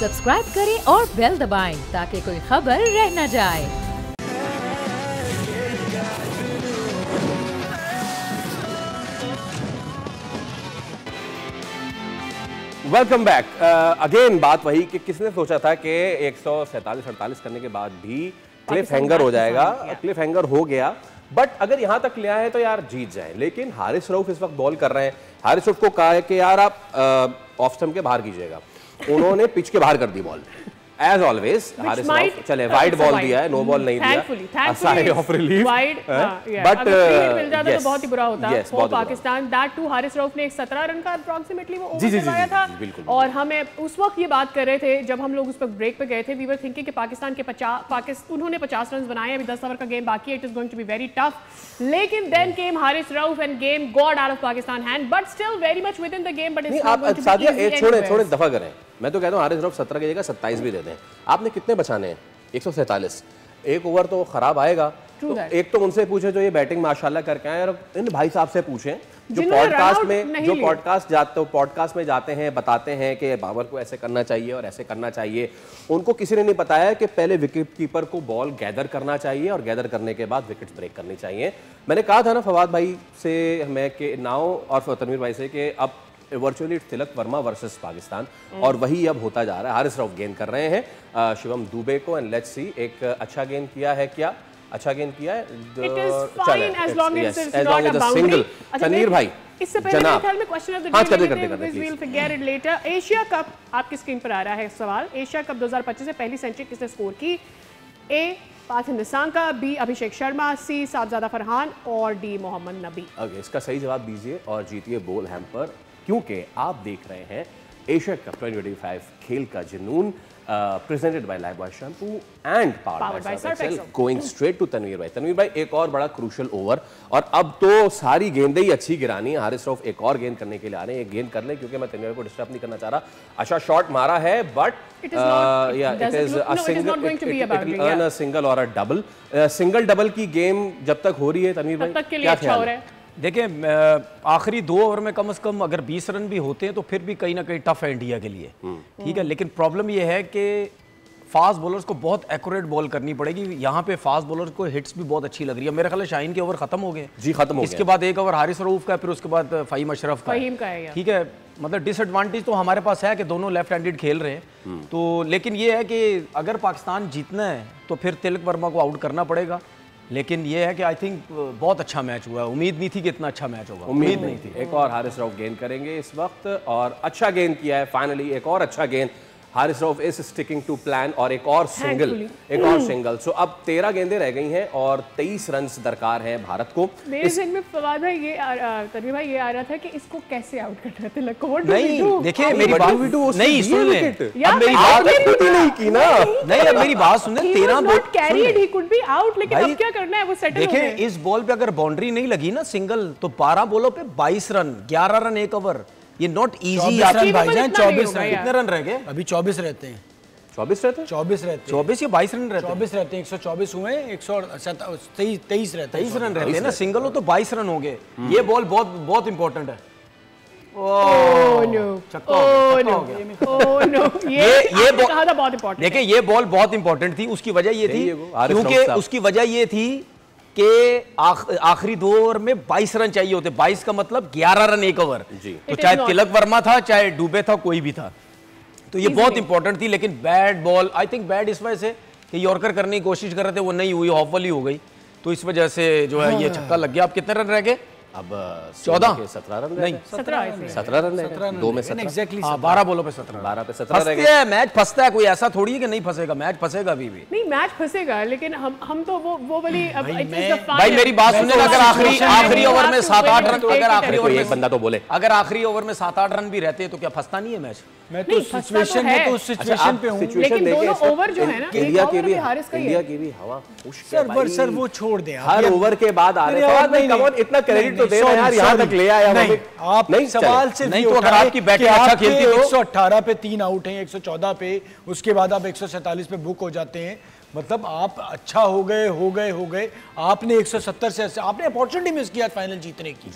Subscribe करें और bell दबाएं ताकि कोई खबर रह न जाए। Welcome back again. बात वही कि किसने सोचा था कि 147-48 करने के बाद भी क्लिफ हैंगर हो जाएगा। क्लिफ हैंगर हो गया, बट अगर यहां तक ले आए तो यार जीत जाए। लेकिन हारिस रऊफ इस वक्त बॉल कर रहे हैं। हारिस रऊफ को कहा है कि यार आप ऑफ स्टंप के बाहर कीजिएगा, उन्होंने पिच के बाहर कर दी ball. As always Haris Rauf चले वाइड बॉल दिया है, नो बॉल नहीं दिया, साइड ऑफ रिलीफ बट मिल जाता तो बहुत ही बुरा होता for Pakistan. That too Haris Rauf ने एक 17 रन का अप्रॉक्सीमेटली वो ओवर करवाया था। और हमें उस वक्त ये बात कर रहे थे जब हम लोग उस वक्त ब्रेक पे गए थे, वी वर थिंकिंग कि पाकिस्तान के उन्होंने 50 रन बनाए, अभी 10 ओवर का गेम बाकी है, it is going to be very tough. लेकिन then came Haris Rauf and game got out of Pakistan hand, but still very much within the game. But it's not going to be easy. छोड़े दफा करें, मैं तो कहता हूँ हारिस रऊफ 17 की जगह 27 भी दे दें। आपने कितने बचाने हैं? 147, एक ओवर तो खराब आएगा। तो एक तो उनसे पूछे जो ये बैटिंग माशाल्लाह करके आए, और इन भाई साहब से पूछें जो पॉडकास्ट में जाते हैं, बताते हैं कि बाबर को ऐसे करना चाहिए और ऐसे करना चाहिए। उनको किसी ने नहीं बताया कि पहले विकेट कीपर को बॉल गैदर करना चाहिए और गैदर करने के बाद विकेट ब्रेक करनी चाहिए। मैंने कहा था ना फवाद भाई से मैं कि नाउ और तनवीर भाई से कि अब वर्चुअली तिलक वर्मा वर्सेस पाकिस्तान, और वही अब होता जा रहा है। हारिस रऊफ गेंद कर रहे हैं शिवम दुबे को, एंड लेट्स सी एक अच्छा गेंद किया है, क्या अच्छा गेंद किया है। सिंगल तनवीर भाई इससे पहले मेरे ख्याल में question of the day will figure it later. Asia cup आपकी स्क्रीन पर आ रहा है सवाल। एशिया कप 2025 से पहली सेंचुरी किसने स्कोर की? ए पाथिन निसांका, बी अभिषेक शर्मा, सी साहबजादा फरहान और डी मोहम्मद नबी। इसका सही जवाब दीजिए और जीतिए बोल हैम्पर, क्योंकि आप देख रहे हैं एशिया कप 2025 खेल का जुनून, presented by Lifebuoy shampoo and powered by Surf Excel. Going straight to Tanveer भाई। तनवीर भाई एक और बड़ा क्रूशियल ओवर, और अब तो सारी गेंदें ही अच्छी गिरानी है। हारिस रऊफ एक और गेंद करने के लिए आ रहे हैं, एक गेंद कर ले क्योंकि मैं तनवीर को डिस्टर्ब नहीं करना चाह रहा। अच्छा शॉट मारा है, but it is a single और अ डबल। सिंगल डबल की गेम जब तक हो रही है तनवीर भाई क्या ख्याल है? देखिए आखिरी 2 ओवर में कम से कम अगर 20 रन भी होते हैं तो फिर भी कहीं ना कहीं टफ है इंडिया के लिए, ठीक है। लेकिन प्रॉब्लम ये है कि फास्ट बॉलर्स को बहुत एक्यूरेट बॉल करनी पड़ेगी। यहाँ पे फास्ट बॉलर्स को हिट्स भी बहुत अच्छी लग रही है। मेरे ख्याल है शाहीन के ओवर खत्म हो गए जी, खत्म हो गए। इसके बाद एक ओवर हारिस रऊफ का, फिर उसके बाद फ़हीम अशरफ का है, ठीक है। मतलब डिसएडवांटेज तो हमारे पास है कि दोनों लेफ्ट हैंडेड खेल रहे हैं, तो लेकिन ये है कि अगर पाकिस्तान जीतना है तो फिर तिलक वर्मा को आउट करना पड़ेगा। लेकिन ये है कि आई थिंक बहुत अच्छा मैच हुआ है। उम्मीद नहीं थी कि इतना अच्छा मैच होगा, उम्मीद नहीं थी। एक और हारिस रऊफ गेंद करेंगे इस वक्त, और अच्छा गेंद किया है फाइनली, एक और अच्छा गेंद। Haris Rauf is sticking to plan, और एक और सिंगल। सो अब 13 गेंदें रह गई हैं और 23 रन दरकार हैं भारत को। मेरे ज़हन में फवाद भाई तनवीर भाई ये आ रहा था कि इसको कैसे आउट करना है तिलक को। नहीं देखिए मेरी बात नहीं सुन ले, अब मेरी बात नहीं की ना, नहीं अब मेरी बात सुन ले। 13 ball carried he could be out, लेकिन अब क्या करना है वो सेटल हो गए। देखिए इस बॉल पे अगर बाउंड्री नहीं लगी ना सिंगल, तो 12 बॉलों पे 22 रन, 11 रन एक ओवर, ये नॉट इजी। 24 रन कितने रन रह गए? अभी 24 रहते हैं। 24 रहते हैं 24 या 22 रन रहते हैं? 24 रहते हैं। 124 हुए, 123 रहते हैं। 23 रन रहते हैं ना, सिंगल हो तो 22 रन हो गए। ये बॉल बहुत इंपॉर्टेंट है। देखिए ये बॉल बहुत इंपॉर्टेंट थी। उसकी वजह ये थी क्योंकि उसकी वजह ये थी कि आखिरी 2 ओवर में 22 रन चाहिए होते। 22 का मतलब 11 रन एक ओवर, तो चाहे तिलक वर्मा था चाहे डुबे था, कोई भी था, तो ये बहुत इंपॉर्टेंट थी। लेकिन bad ball, I think bad इस वजह से कि यॉर्कर करने की कोशिश कर रहे थे, वो नहीं हुई, ऑफ वाली हो गई, तो इस वजह से जो है ये छक्का लग गया। अब कितने रन रह गए? अब 14 के 17 रन नहीं 17 रन 2 में 17 एग्जैक्टली 12 बॉलों पे 17 12 पे 17 रह गए। मैच फंसता है, कोई ऐसा थोड़ी है कि नहीं फंसेगा, मैच फंसेगा अभी भी। नहीं मैच फंसेगा, लेकिन हम तो वो वाली भाई मेरी बात सुनिए, अगर आखिरी ओवर में 7-8 रन, अगर आखिरी ओवर में एक बंदा तो बोले, अगर आखिरी ओवर में 7-8 रन भी रहते हैं तो क्या फंसता नहीं है मैच? मैं तो सिचुएशन में तो उस सिचुएशन पे हूं, लेकिन दोनों ओवर जो है ना, इंडिया की भी हवा खुश्क है भाई। सर वो छोड़ दे, हर ओवर के बाद आ रहे हैं भाई, कम ऑन इतना क्रेडिट तो दे यार, यहां तक ले आया। नहीं आप सवाल से नहीं, तो अगर आपकी बैटिंग अच्छा खेलती तो 118 पे 3 आउट हैं, 114 पे, उसके बाद आप 147 पे बुक हो जाते हैं, मतलब आप अच्छा हो गए। आपने 170 से आपने अपॉर्चुनिटी मिस किया फाइनल जीतने की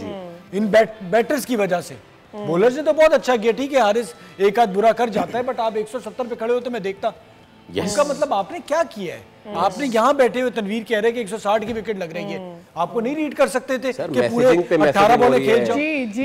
इन बैटर्स की वजह से। बॉलर्स ने तो बहुत अच्छा किया, ठीक है हारिस एक आध बुरा कर जाता है, बट आप 170 पे खड़े होते मैं देखता। इसका मतलब आपने क्या किया है? आपने यहाँ बैठे हुए तनवीर कह रहे हैं कि 160 की विकेट लग रही है, आपको नहीं रीड कर सकते थे कि पूरे 18 बॉलें खेल जाओ?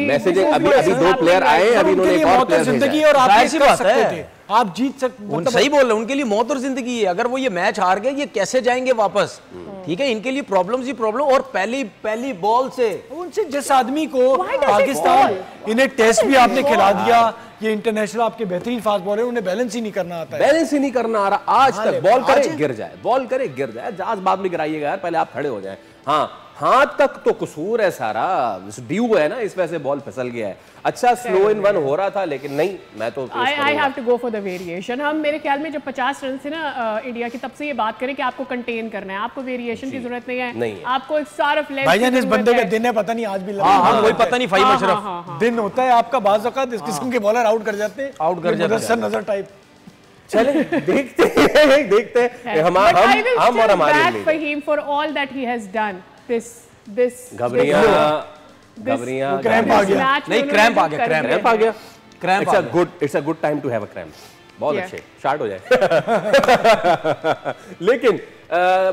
मैसेजिंग अभी दो प्लेयर आए, अभी उन्होंने एक और प्लेयर जिंदगी और आप ऐसी कर सकते थे, आप जीत सकते। सही बोल रहे हैं, उनके लिए मौत और जिंदगी है। अगर वो ये मैच हार गए, ये कैसे जाएंगे वापस? ठीक है, इनके लिए प्रॉब्लम्स ही प्रॉब्लम। और पहली बॉल से उनसे जिस आदमी को पाकिस्तान, इन्हें टेस्ट भी आपने खिला दिया, ये इंटरनेशनल आपके बेहतरीन फास्ट बॉलर, उन्हें बैलेंस ही नहीं करना आता है। बैलेंस ही नहीं करना आ रहा आज तक। बॉल करे गिर जाए, बॉल करे गिर जाए, जहाज बाद में गिराइएगा यार, पहले आप खड़े हो जाए। हाँ, हाथ तक तो कसूर है सारा, ड्यू है ना, इस वजह से बॉल फिसल गया है। अच्छा स्लो इन वन हो रहा था, लेकिन नहीं, मैं तो I have to go for the variation. हम मेरे ख्याल में जब 50 रन से ना इंडिया की, तब से ये बात करें कि आपको कंटेन करना है, आपको वेरिएशन की जरूरत नहीं है, आपको एक सार्फ लेंथ। भाईजान इस बंदे का दिन है, पता नहीं आज भी कोई पता नहीं, फाइम अशरफ दिन होता है आपका, बाज़ औक़ात इस किस्म के बॉलर आउट कर जाते हैं, आउट कर जाते हैं नजर टाइप। चले देखते हैं हम और हमारे Faheem for all that he has done this घबरियां क्रैम्प आ गया, नहीं क्रैम्प आ गया, it's a good time to have a cramp. बहुत अच्छे, स्टार्ट हो जाए। लेकिन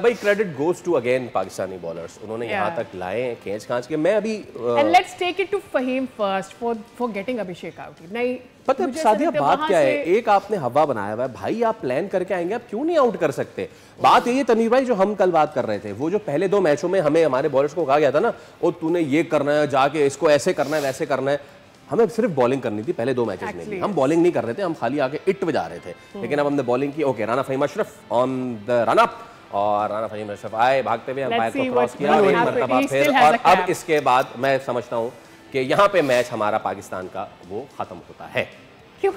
भाई credit goes to again Pakistani bowlers, उन्होंने यहाँ तक लाए हैं खींच खांच के। मैं अभी and let's take it to Faheem first for getting Abhishek out. नहीं पता है सादिया बात क्या है, एक आपने हवा बनाया हुआ है भाई, आप प्लान करके आएंगे, आप क्यों नहीं आउट कर सकते? बात यही है तनवीर भाई, जो हम कल बात कर रहे थे, वो जो पहले 2 मैचों में हमें हमारे बॉलर्स को कहा गया था ना, ओ तूने ये करना है, जाके इसको ऐसे करना है, वैसे करना है। हमें सिर्फ बॉलिंग करनी थी पहले 2 मैचेस में भी, हम बॉलिंग नहीं कर रहे थे, हम खाली आके इट बजा रहे थे। लेकिन अब हमने बॉलिंग की। Okay, Rana Faheem Ashraf on the run up, और राना फहीम अशरफ आए भागते हुए, अंपायर को क्रॉस किया एक मरतबा फिर, और अब इसके बाद मैं समझता हूँ कि यहाँ पे मैच हमारा पाकिस्तान का वो खत्म होता है। क्यों?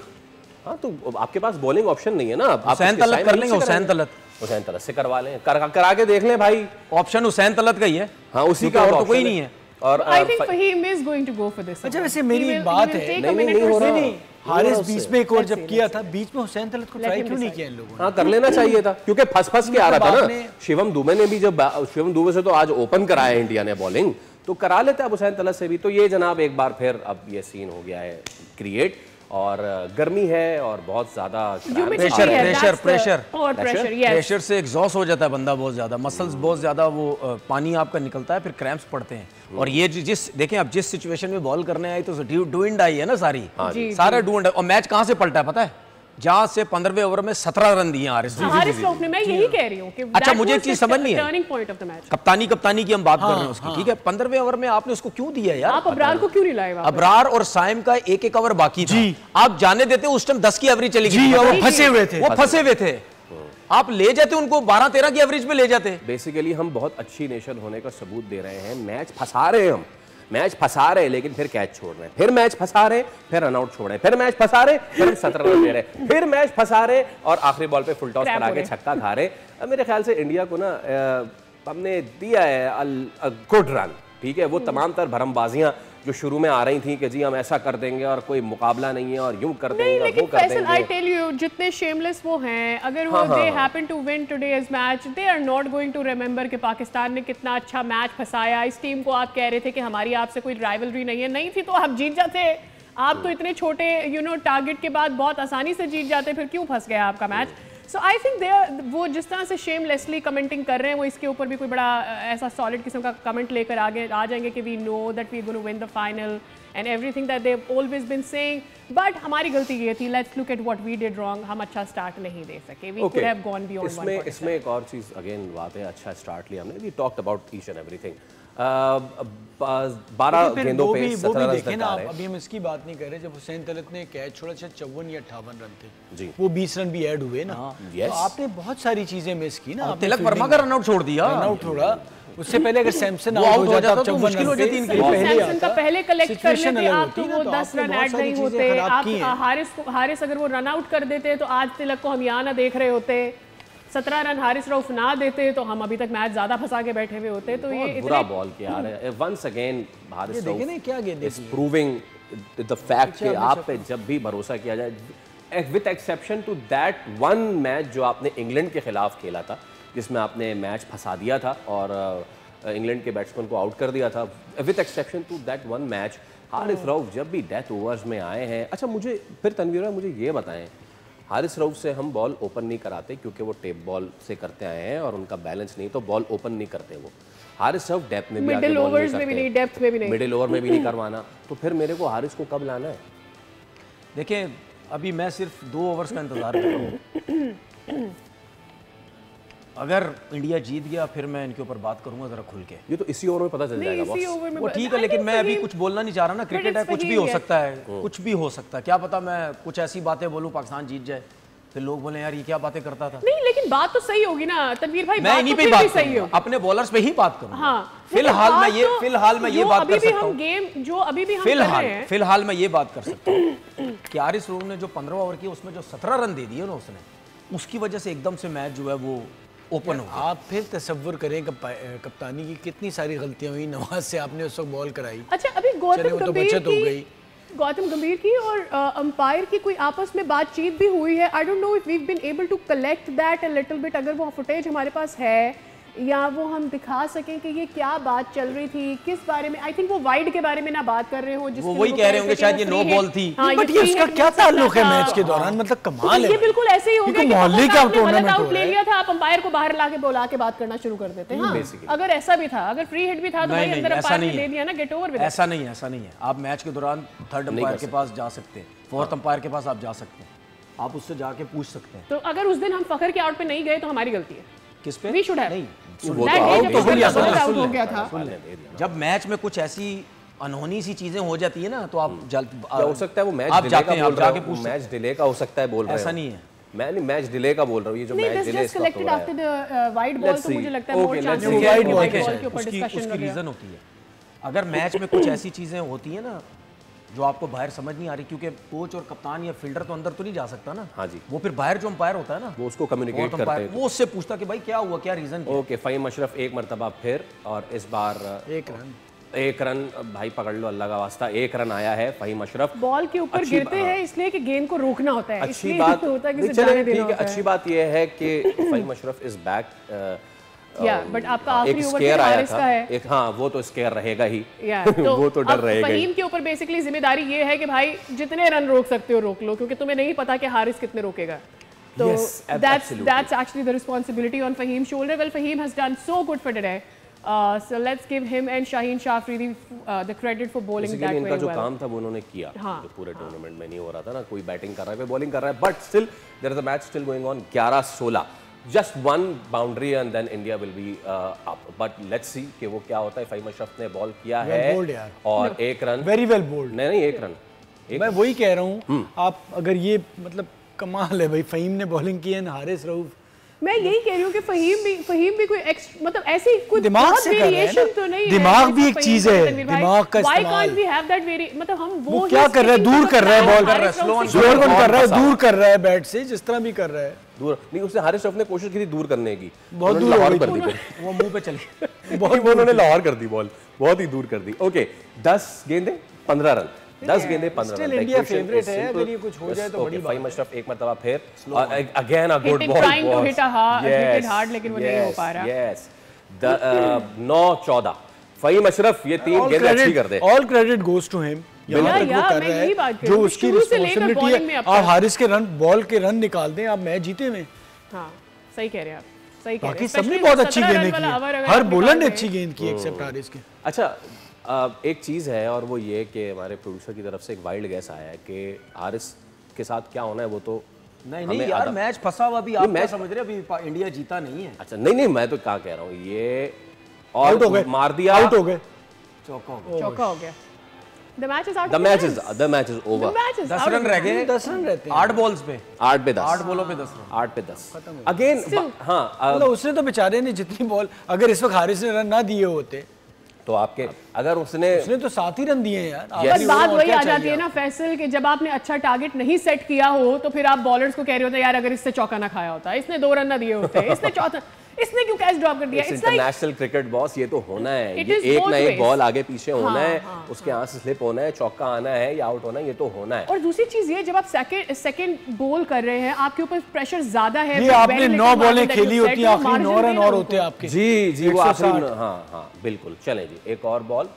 हाँ, तो आपके पास बॉलिंग ऑप्शन नहीं है ना। आप हुसैन तलत कर लेंगे, हुसैन तलत से करवा लें, करा के देख लें भाई। ऑप्शन हुसैन तलत का ही है। हाँ, उसी का तो कोई नहीं है। और I think Fahim is going to go for this. अच्छा वैसे मेरी एक बात है, नहीं हो रहा, हारिस बीच में एक और जब किया था, बीच में हुसैन तलत को ट्राई क्यों नहीं किया इन लोगों ने? हाँ, कर लेना चाहिए था, क्योंकि फंस के आ रहा था ना। शिवम दुबे ने भी, जब शिवम दुबे से तो आज ओपन कराया इंडिया ने बॉलिंग, तो करा लेता है हुसैन तलत से भी। तो ये जनाब एक बार फिर अब ये सीन हो गया है क्रिएट, और गर्मी है और बहुत ज्यादा प्रेशर से एग्जॉस्ट हो जाता है बंदा बहुत ज्यादा, मसल्स बहुत ज्यादा, वो पानी आपका निकलता है, फिर क्रैम्प्स पड़ते हैं। और ये देखें आप जिस सिचुएशन में बॉल करने आई, तो डू एंड डाई है ना सारी, सारा डू एंड डाई। और मैच कहाँ से पलटा है पता है? जहां से 15वें ओवर में 17 रन दिए हारिस रऊफ ने। मैं यही कह रही हूं कि अच्छा, मुझे एक चीज समझ नहीं है, turning point of the match, कप्तानी की हम बात कर रहे हैं उसकी, ठीक है? 15वें ओवर में आपने उसको क्यों दिया यार? आप अबरार को क्यों नहीं लाए? अबरार और साइम का एक ओवर बाकी था, आप जाने देते, उस टाइम 10 की एवरेज चली गई, वो फंसे हुए थे, आप ले जाते उनको 12-13 की एवरेज पे ले जाते। बेसिकली हम बहुत अच्छी नेशन होने का सबूत दे रहे हैं। मैच फंसा रहे हैं, हम मैच फंसा रहे हैं, लेकिन फिर कैच छोड़ रहे हैं, फिर मैच फंसा रहे हैं, फिर रन आउट छोड़ रहे हैं, फिर मैच फंसा रहे हैं, फिर 17 रन दे रहे हैं, फिर मैच फंसा रहे हैं, और आखिरी बॉल पे फुल टॉस करा के छक्का खा रहे। अब मेरे ख्याल से इंडिया को ना हमने दिया है गुड रन, ठीक है? वो तमाम तर भरमबाजियां जो शुरू में आ रही थी कि जी हम ऐसा कर देंगे और कोई मुकाबला नहीं है और यूं कर देंगे और वो कर देंगे। आई टेल यू, जितने शेमलेस वो हैं, अगर वो they happen to win today's match, they are not going to remember कि पाकिस्तान ने कितना अच्छा मैच फंसाया। इस टीम को आप कह रहे थे कि हमारी आपसे कोई राइवलरी नहीं है, नहीं थी तो आप जीत जाते। आप तो इतने छोटे टारगेट के बाद बहुत आसानी से जीत जाते, फिर क्यों फंस गया आपका मैच? सो आई थिंक वो जिस तरह से शेमलेसली कमेंटिंग कर रहे हैं, वो इसके ऊपर भी कोई बड़ा ऐसा सॉलिड किस्म का कमेंट लेकर आगे आ जाएंगे कि we know that we are going to win the final and everything that they have always been saying. But हमारी गलती ये थी, let's look at what we did wrong. हम अच्छा स्टार्ट नहीं दे सके, we could have gone beyond 147। इसमें एक और चीज अगेन बात है, अच्छा स्टार्ट लिया हमने, we talked about each and everything. 12 गेंदों पे 17 रन देखे ना। अभी हम इसकी बात नहीं कर रहे, जब हुसैन तलत ने कैच छोड़ा, शायद 54 या 58 रन थे जी, वो 20 रन भी ऐड हुए ना। तो आपने बहुत सारी चीजें मिस की ना। तिलक वर्मा का रन आउट छोड़ दिया, रन आउट छोड़ा। उससे पहले अगर सैमसन आउट हो जाता तो मुश्किल हो जाती इनके लिए। सैमसन का पहले कलेक्ट कर लेते आप तो वो 10 रन ऐड नहीं होते। आप हारिस अगर वो रन आउट कर देते तो आज तिलक को हम यहाँ ना देख रहे होते। 17 रन हारिस रऊफ ना देते तो हम अभी तक मैच ज्यादा फंसा के बैठे हुए होते। तो ये बुरा बॉल किया है once again Haris Rauf is proving the fact कि आप पे जब भी भरोसा किया जाए, with exception to that one match जो आपने इंग्लैंड के खिलाफ खेला था, जिसमें आपने मैच फंसा दिया था और इंग्लैंड के बैट्समैन को आउट कर दिया था, with exception to that one match Haris Rauf जब भी डेथ ओवर्स में आए हैं, अच्छा मुझे फिर तनवीर भाई मुझे ये बताएं, हारिस रऊफ से हम बॉल ओपन नहीं कराते क्योंकि वो टेप बॉल से करते आए हैं और उनका बैलेंस नहीं, तो बॉल ओपन नहीं करते वो। हारिस रऊफ डेप्थ में भी मिडिल ओवर्स में भी नहीं, डेप्थ में भी नहीं, मिडिल ओवर में भी नहीं करवाना, तो फिर मेरे को हारिस को कब लाना है? देखिए अभी मैं सिर्फ 2 ओवर्स का इंतजार कर रहा हूँ। अगर इंडिया जीत गया फिर मैं इनके ऊपर बात करूंगा जरा खुल के। ये तो इसी ओवर में पता चल जाएगा बॉस। वो ठीक है, लेकिन मैं अभी कुछ बोलना नहीं चाह रहा ना, क्रिकेट है, कुछ भी हो सकता है, कुछ भी हो सकता है। क्या पता मैं कुछ ऐसी बातें बोलूं पाकिस्तान जीत जाए, फिर लोग बोले यार ये क्या बातें करता था। नहीं, लेकिन बात तो सही होगी ना तनवीर भाई, मैं इन्हीं पे ही बात सही हो, अपने बॉलर्स पे ही बात करूंगा। हाँ, फिलहाल मैं ये बात कर सकता हूँ, गेम जो अभी भी हम फिलहाल मैं ये बात कर सकता हूँ कि हारिस रऊफ ने जो 15 ओवर किए उसमें जो 17 रन दे दिए ना उसने, उसकी वजह से एकदम से मैच जो है वो ओपन हो गया। आप फिर तसव्वुर करें कप्तानी की कितनी सारी गलतियां हुई, नवाज से आपने उस वक्त बॉल कराई। अच्छा अभी गौतम गंभीर की और अंपायर की कोई आपस में बातचीत भी हुई है। I don't know if we been able to collect that a little bit, अगर वो फुटेज हमारे पास है या वो हम दिखा सकें कि ये क्या बात चल रही थी, किस बारे में। आई थिंक वो वाइड के बारे में ना बात कर रहे हो, वो वही कह रहे होंगे शायद ये नो बॉल थी। हाँ, बट ये उसका क्या ताल्लुक है मैच के दौरान, मतलब कमाल है। ये बिल्कुल ऐसे ही हो गया कि मोहल्ले का टूर्नामेंट आउट ले लिया था, आप अंपायर को बाहर लाके बुला के बात करना शुरू कर देते हैं। हाँ, अगर ऐसा भी था, अगर फ्री हिट भी था तो भाई अंदर अंपायर ने दे दिया ना, गेट ओवर। ऐसा नहीं है। आप मैच के दौरान थर्ड अंपायर के पास जा सकते हैं, फोर्थ अंपायर के पास आप जा सकते हैं, आप उससे जाके पूछ सकते हैं। तो अगर उस दिन हम फखर के आउट पे नहीं गए तो हमारी गलती है। किस पे? वी शुड हैव नहीं, आउट हो गया था। जब मैच में कुछ ऐसी अनहोनी सी चीजें हो जाती है ना तो आप हो सकता है वो मैच आप डिले जाके का बोल रहे पूछ, मैच डिले का हो सकता है बोल रहे हैं। ऐसा नहीं है, मैं नहीं मैच डिले का बोल रहा हूँ, ये जो मैच डिले इसका collected after the wide ball, तो मुझे लगता है more chances wide wide ball ball के के ऊपर डिस्कशन उसकी रीजन होती है। अगर मैच में कुछ ऐसी चीजें होती है ना जो आपको बाहर समझ नहीं आ रही, क्योंकि कोच और कप्तान या फील्डर तो अंदर तो नहीं जा सकता ना। हाँ जी, वो फिर बाहर जो अंपायर होता है ना वो उसको कम्युनिकेट करते हैं, वो उससे पूछता कि भाई क्या हुआ, क्या रीजन। ओके, फ़हीम अशरफ एक मरतबा फिर, और इस बार एक रन भाई पकड़ लो अल्लाह का वास्ता, 1 रन आया है फ़हीम अशरफ। बॉल के ऊपर गिरते हैं इसलिए कि गेंद को रोकना होता है, अच्छी बात होता है कि चले ठीक है। अच्छी बात यह है कि Faheem Ashraf is back, but आपका आखिरी ओवर स्केयर आया था एक, हाँ वो तो स्केयर रहेगा ही, तो वो तो डर रहेगा ही। फ़हीम के ऊपर बेसिकली जिम्मेदारी ये है कि भाई जितने रन रोक सकते हो रोक लो, क्योंकि तुम्हें नहीं पता कि हारिस कितने रोकेगा। तो that's actually the responsibility on Fahim's shoulder. Well, Fahim has done so good for today. So let's give him and Shaheen Shafri the credit for bowling that very well. इनका जो काम था वो उन्होंने किया, जो पूरे टूर्नामेंट में नहीं हो रहा था ना, कोई बैटिंग कर रहा है कोई बॉलिंग कर रहा है, but still there is a match still going on. 11-16, just 1 boundary and then India will be up, but let's see कि वो क्या होता है। फ़हीम अशरफ ने बॉल किया है और 1 रन, वेरी वेल बोल्ड। नहीं 1 रन, मैं वही कह रहा हूँ, आप अगर ये मतलब कमाल है भाई, फ़हीम ने बॉलिंग की है, हारिस रऊफ। मैं यही कह रही हूँ कि फ़हीम भी कोई मतलब ऐसी कोई दिमाग से वेरिएशन तो नहीं है। दिमाग भी एक चीज है, दिमाग का इस्तेमाल। Why can't we have that मतलब हम वो क्या कर रहा है, दूर कर रहा है बॉल, कर रहा है, दूर कर रहा है बैट से, जिस तरह भी कर रहा है दूर नहीं। उसने हारिस रऊफ ने कोशिश की थी दूर करने की, बहुत दूर लाहौर कर दी, वो मुंह पे चली बहुत उन्होंने लाहौर कर दी, बॉल बहुत ही दूर कर दी। ओके, 10 गेंदें 15 रन, 10 गेंदें 15 रन। इंडिया फेवरेट है, अगर ये कुछ हो जाए तो बड़ी बात। फ़हीम अशरफ एक मरतबा फिर, again a good ball, trying to hit hard, लेकिन वो नहीं हो पा रहा। यस, 9-14 फ़हीम अशरफ ये 3 गेंदें अच्छी कर दे। All credit goes to him, यहाँ तक वो कर रहा है जो उसकी रिस्पांसिबिलिटी है। आप हारिस के रन, बॉल के रन निकाल दें, आप मैच जीते में। हाँ सही कह रहे हैं आप, सही कह रहे हैं। बाकी सबने बहुत अच्छी गेंदें की, हर बॉलर ने अच्छी गेंद की एक्सेप्ट हारिस के। अच्छा, एक चीज़ है और वो ये कि हमारे प्रोड्यूसर की तरफ से एक वाइल्ड गैस आया है कि हारिस के साथ क्या होना है, वो तो नहीं यार, मैच फंसा हुआ, अभी आप मैच समझ रहे हैं, अभी इंडिया जीता नहीं है। अच्छा नहीं मैं तो क्या कह रहा हूँ, ये और मार दिया, आउट हो गए, चौका हो गया। The match is out. The match is over. 10 run रह गए, 10 रन रहते हैं 8 बॉल्स पे, 8 पे 10, 8 बॉलों पे 10 रन, 8 पे 10 अगेन। हाँ, मतलब उसने तो बेचारे ने जितनी बॉल, अगर इस वक्त हारिस ने रन ना दिए होते तो आपके, अगर उसने तो 7 ही रन दिए यार। बस बात वही आ जाती है ना फैसल, कि जब आपने अच्छा टारगेट नहीं सेट किया हो तो फिर आप बॉलर्स को कह रहे होते यार अगर इससे चौका ना खाया होता, इसने 2 रन ना दिए होते, इसने चौथा, इसने क्यों कैच ड्रॉप कर दिया। इट्स इंटरनेशनल क्रिकेट बॉस, ये तो होना है, ये एक ना एक बॉल आगे पीछे होना है, उसके यहाँ से स्लिप होना है, चौका आना है या आउट होना है, ये तो होना है। और दूसरी चीज ये, जब आप सेकंड बॉल कर रहे हैं, आपके ऊपर प्रेशर ज्यादा है, ये आपने 9 बॉलें खेली होती, आखिरी 9 रन और होते आपके। जी वो आखिरी, हाँ बिल्कुल। चलें जी, एक और बॉल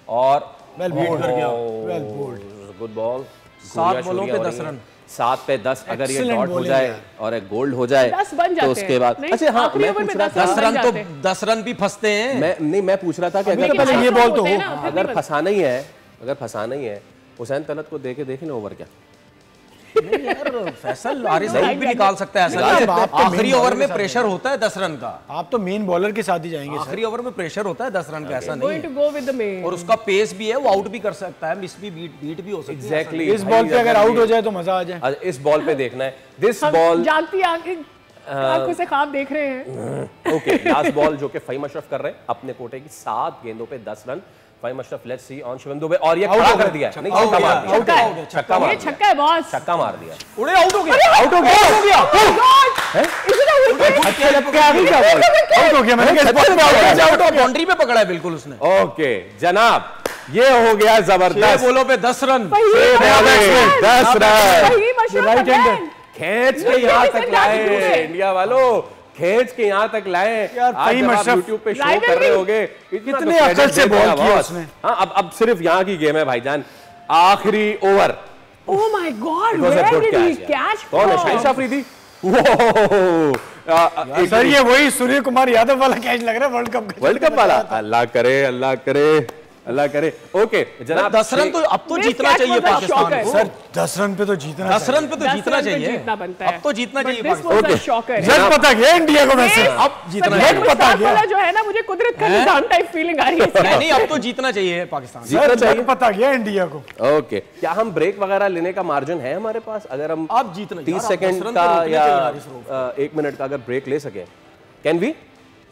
और वेल बोल्ड कर गया, वेल बोल्ड, गुड बॉल। 7 बॉलों पे 10 रन, 7 पे 10 अगर ये डॉट हो जाए और एक गोल्ड हो जाए 10 बन जाते तो उसके बाद अच्छा हाँ मैं पूछ रहा था 10 रन तो 10 रन भी फंसते हैं। मैं पूछ रहा था कि अगर पहले ये बॉल तो हो, अगर फंसाना ही है हुसैन तलत को देखे ना ओवर क्या नहीं यार फैसल हारिस रऊफ भी निकाल सकता है ऐसा। आखिरी ओवर में प्रेशर होता है 10 रन का। आप तो मेन बॉलर के साथ ही जाएंगे। आखिरी ओवर में प्रेशर होता है 10 रन का, ऐसा नहीं Going to go with the main. और उसका पेस भी है, वो आउट भी कर सकता है, मिस भी बीट भी हो सकती है। एग्जैक्टली इस बॉल पे अगर आउट हो जाए तो मजा आ जाए। इस बॉल पे देखना है दिस हम बॉल जागती आंखों से ख्वाब देख रहे हैं। ओके लास्ट बॉल जो कि फ़हीम अशरफ कर रहे हैं अपने कोटे की 7 गेंदों पे 10 run. Faheem Ashraf let's see on Shivam Dube और ये खड़ा कर दिया, नहीं छक्का मार दिया, छक्का है, छक्का मार ये दिया, छक्का है बॉस। छक्का मार दिया, उड़े आउट हो गया, आउट हो गया, आउट हो गया, मैंने आउट बाउंड्री पे पकड़ा है बिल्कुल उसने। ओके जनाब ये हो गया 6 जबरदस्त बॉलों पे 10 run, 10 run Faheem Ashraf right hander खींच के यहाँ तक लाए इंडिया वालों, खींच के यहाँ तक लाए। यार, आज फ़हीम जब आप अशरफ YouTube पे शो कर रहे होगे कितने अकल से बॉल किया उसने। हाँ अब सिर्फ यहाँ की गेम है भाईजान, आखिरी over. Oh my God, It was a where good did he catch, catch कौन है from? शाहिद अफरीदी? सर ये वही सूर्य कुमार यादव वाला कैच लग रहा है वर्ल्ड कप का। वर्ल्ड कप वाला, अल्लाह करे अल्लाह करे अल्लाह करे। ओके जनाब 10 रन तो अब तो This जीतना catch चाहिए was a पाकिस्तान shocker. को। सर 10 रन पे तो जीतना 10 रन पे तो 10 जीतना रन पे चाहिए, जीतना बनता है। अब तो जीतना But चाहिए this Pakistan. was a shocker. जग पता गया इंडिया को वैसे। अब जीतना सर, है, जग पता गया जो है ना, मुझे कुदरत का निजाम टाइप फीलिंग आ रही है। नहीं नहीं अब तो जीतना चाहिए पाकिस्तान। जीतना चाहिए। जग पता गया इंडिया को। ओके क्या हम ब्रेक वगैरह लेने का मार्जिन है हमारे पास? अगर हम अब जीतना 30 सेकंड का या 1 मिनट का अगर ब्रेक ले सके, कैन वी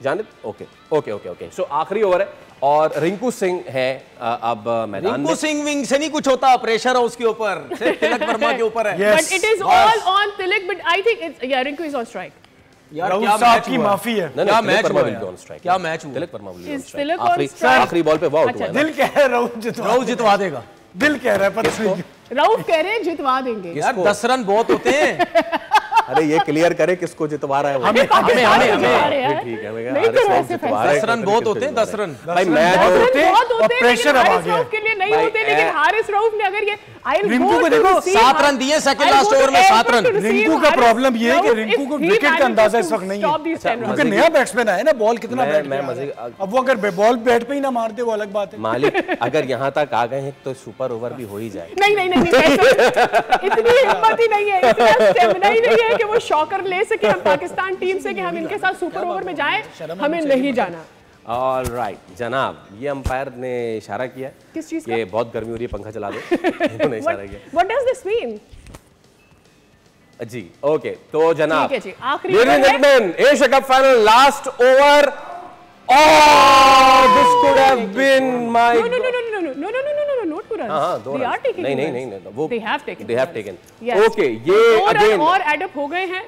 जानिब? Okay okay okay okay so आखिरी ओवर है और रिंकू सिंह है अब मैदान में। रिंकू सिंह विंग से नहीं कुछ होता, प्रेशर है उसके ऊपर, सिर्फ तिलक वर्मा के ऊपर है। Yes. But it is all on Tilak, but I think it's yeah, Rinku is on strike. यार राहुल क्या साहब मैच की हुआ है? माफी है। नहीं, क्या तिलक मैच वर्मा हुआ will है? be on strike. क्या मैच हुआ? Tilak Varma will be on Is strike. Tilak on आखिरी strike? आखिरी बॉल पे वो आउट अच्छा, हुआ दिल कह रहा है राहुल जितवा, राहुल जितवा देगा। दिल कह रहा है पता नहीं। राउफ कह रहे हैं जितवा देंगे। यार 10 रन बहुत होते हैं। अरे ये क्लियर करे किसको जितवा रहा है वो। हमें ठीक है मैं नहीं करो ऐसे फैसला। 10 रन बहुत होते हैं, 10 रन। भाई मैच बहुत होते हैं होते और हैं, प्रेशर लेकिन अब आ हारिस गया। रऊफ के लिए नहीं भाई, होते, लेकिन हारिस रऊफ ने अगर ये रिंकू को देखो, 7 रन दिए सेकंड लास्ट ओवर में, 7 रन। रिंकू का प्रॉब्लम ये है कि रिंकू को विकेट का अंदाजा इस वक्त नहीं है, क्योंकि नया बैट्समैन आया ना, बॉल कितना बैट मैं पे आ मजे रहा है। अब वो अगर बॉल बैट पे ही ना मारते वो अलग बात है। मालिक अगर यहाँ तक आ गए हैं तो सुपर ओवर भी हो ही जाए। नहीं नहीं नहीं इतनी हिम्मत ही नहीं है, इतना स्टेमिना ही नहीं है कि वो शॉकर ले सके हम पाकिस्तान टीम से कि हम इनके साथ सुपर ओवर में जाएं। हमें नहीं जाना। ऑल राइट जनाब, ये अंपायर ने इशारा किया है किस चीज का? ये बहुत गर्मी हो रही है, पंखा चला दो। इन्होंने इशारा किया What does this mean? जी। ओके तो जनाब, ठीक है जी, आखिरी Ladies and ओवर है। gentlemen, Asia cup final last over. This could have been my No, not 2 runs. हाँ, 2 They are taking नहीं नहीं 2 नहीं runs. नहीं, वो They have taken. they have 2 taken. runs. Yes. Okay, ये 2 run again और एड अप हो गए हैं।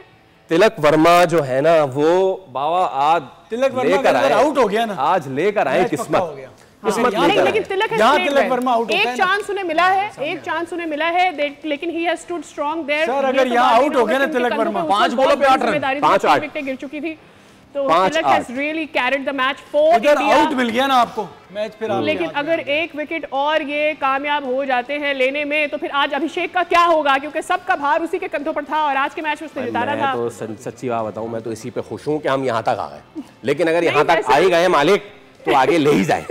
तिलक वर्मा जो है ना वो बाबा आज तिलक वर्मा लेकर अगर आए, आउट हो गया ना, आज लेकर आए मैच पक्का किस्मत हो गया। किस्मत नहीं, लेकर लेकिन आए। तिलक has यहाँ played तिलक well. वर्मा आउट होता एक है ना। चांस उन्हें मिला है, एक चांस उन्हें मिला है, लेकिन he has stood strong there. Sir, ये अगर तो यहाँ बात आउट नहीं हो गया ना उनके तिलक कंधों वर्मा, पे उस 5 वक्त बॉलों पे 8 रन, जिम्मेदारी थी, 5-8 3 विकेटें गिर चुकी थी, तो 5-8 तिलक has really carried the match for उधर India. आउट मिल गया ना आपको, मैच फिर आप लेकिन अगर एक विकेट और ये कामयाब हो जाते हैं लेने में, तो फिर आज अभिषेक का क्या होगा, क्योंकि सबका भार उसी के कंधों पर था और आज के मैच में उसने जिताना मैं था। तो सच्ची बात बताऊं, मैं तो इसी पे खुश हूं कि हम यहाँ तक आ गए, लेकिन अगर यहाँ नहीं, तक आ ही गए मालिक तो आगे ले ही जाए।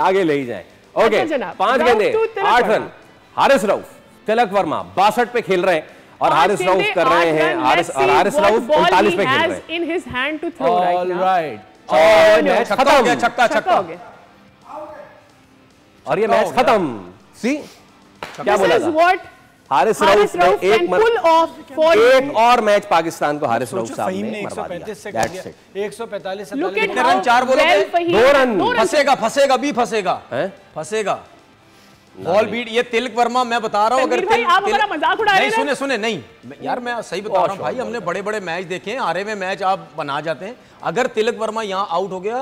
आगे ले ही जाए। ओके, अच्छा जनाब, 5 Round गेंदे to तिलक 8 वर्मा। रन, हारिस रऊफ, तिलक वर्मा 62 पे खेल रहे हैं और हारिस रऊफ कर रहे हैं, हारिस रऊफ 39 पे खेल रहे हैं। in his hand to throw right now. Right और मैच छक्का हो गया, खत्म छक्का छक्का छक्का हो गया। और ये मैच खत्म। सी क्या बोला This is था? what Haris Haris Rauf Rauf ने can pull off for एक और मैच पाकिस्तान को हारिस रऊफ सोचो साहब फहीम ने ने मरवा 135 से दिया। कर दिया, That's it. 145 look at कितने how रन? 4 बॉलों well पे? Fahim- 2 run. 2 runs। फंसेगा भी फंसेगा, हैं? फंसेगा। बॉल बीट, ये तिलक वर्मा मैं बता रहा हूँ, अगर तनवीर भाई, आप हमारा मजाक उड़ा रहे नहीं हैं ना? सुने नहीं यार, मैं सही बता रहा हूँ भाई, हमने बड़े बड़े मैच देखे हैं, हारे हुए मैच आप बना जाते हैं। अगर तिलक वर्मा यहाँ आउट हो गया,